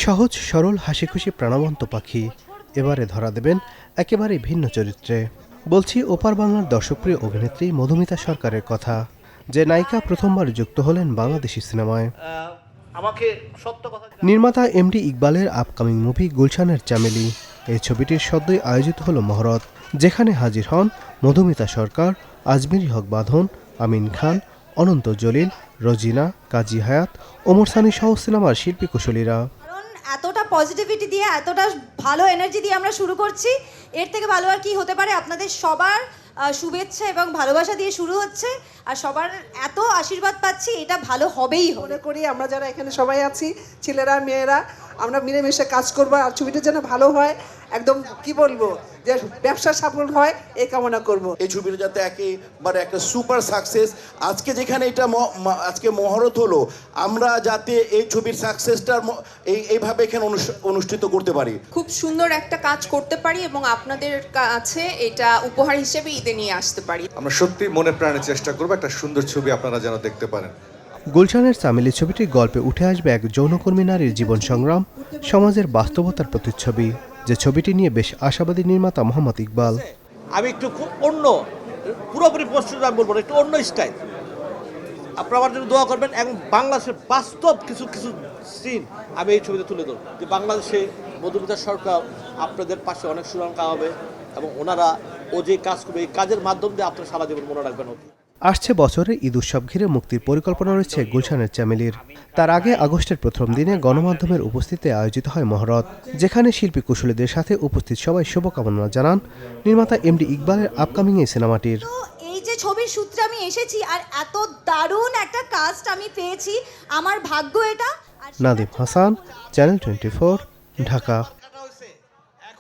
সহজ সরল হাসিখুশি প্রাণবন্ত পাখি এবারে ধরা দেবেন একেবারে ভিন্ন চরিত্রে। বলছি ওপার বাংলার দর্শকপ্রিয় অভিনেত্রী মধুমিতা সরকারের কথা, যে নায়িকা প্রথমবার যুক্ত হলেন বাংলাদেশি সিনেমায়। নির্মাতা এমডি ইকবালের আপকামিং মুভি গুলশানের চামেলি, এই ছবিটির সদ্যই আয়োজিত হল মহরত, যেখানে হাজির হন মধুমিতা সরকার, আজমিরি হক বাঁধন, আমিন খান, অনন্ত জলিল, রোজিনা, কাজী হায়াত, ওমর সানি সহ সিনেমার শিল্পী কুশলীরা। এতটা পজিটিভিটি দিয়ে, এতটা ভালো এনার্জি দিয়ে আমরা শুরু করছি, এর থেকে ভালো আর কি হতে পারে। আপনাদের সবার শুভেচ্ছা এবং ভালোবাসা দিয়ে শুরু হচ্ছে, আর সবার এত আশীর্বাদ পাচ্ছি, এটা ভালো হবেই হবে। মনে করি আমরা যারা এখানে সবাই আছি, ছেলেরা মেয়েরা, আমরা মিলেমিশে কাজ করবো আর ছবিটা যেন ভালো হয়, একদম কি বলবো, যে ব্যবসা সফল হয় এই কামনা করব। এই ছবিটা যাতে একেবারে একটা সুপার সাকসেস, আজকে যেখানে এটা আজকে মহরত হলো, আমরা যাতে এই ছবির সাকসেসটার এইভাবে এখানে অনুষ্ঠিত করতে পারি, খুব সুন্দর একটা কাজ করতে পারি এবং আপনাদের কাছে এটা উপহার হিসেবে ঈদে নিয়ে আসতে পারি। আমরা সত্যি মনে প্রাণে চেষ্টা করবো একটা সুন্দর ছবি আপনারা যেন দেখতে পারেন। গুলশানের চামেলি ছবিটির গল্পে উঠে আসবে এক যৌনকর্মী নারীর জীবন সংগ্রাম, সমাজের বাস্তবতার প্রতিচ্ছবি, যে ছবিটি নিয়ে বেশ আশাবাদী নির্মাতা মোহাম্মদ ইকবাল। আমি একটু খুব অন্য, পুরোপুরি প্রস্তুত আমি বলবো একটু অন্য স্টাইল, আপনারা আমার জন্য দোয়া করবেন এবং বাংলাদেশের বাস্তব কিছু কিছু সিন আমি এই ছবিতে তুলে ধরব, যে বাংলাদেশে মধুমিতা সরকার আপনাদের পাশে অনেক সুনাম কামাবে এবং ওনারা ও যে কাজ করবে এই কাজের মাধ্যম দিয়ে আপনারা সারা জীবন মনে রাখবেন। আসছে বছরে ঈদ উৎসব ঘিরে মুক্তির পরিকল্পনা রয়েছে গুলশানের চামেলির। তার আগে আগস্টের প্রথম দিনে গণমাধ্যমের উপস্থিতিতে আয়োজিত হয় মহরত, যেখানে শিল্পী কুশলীদের সাথে উপস্থিত সবাই শুভকামনা জানান নির্মাতা এমডি ইকবালের আপকামিং এই সিনেমাটির। এই যে ছবির সূত্রে আমি এসেছি আর এত দারুণ একটা কাস্ট আমি পেয়েছি, আমার ভাগ্য এটা। নাদিম হাসান, চ্যানেল 24, ঢাকা।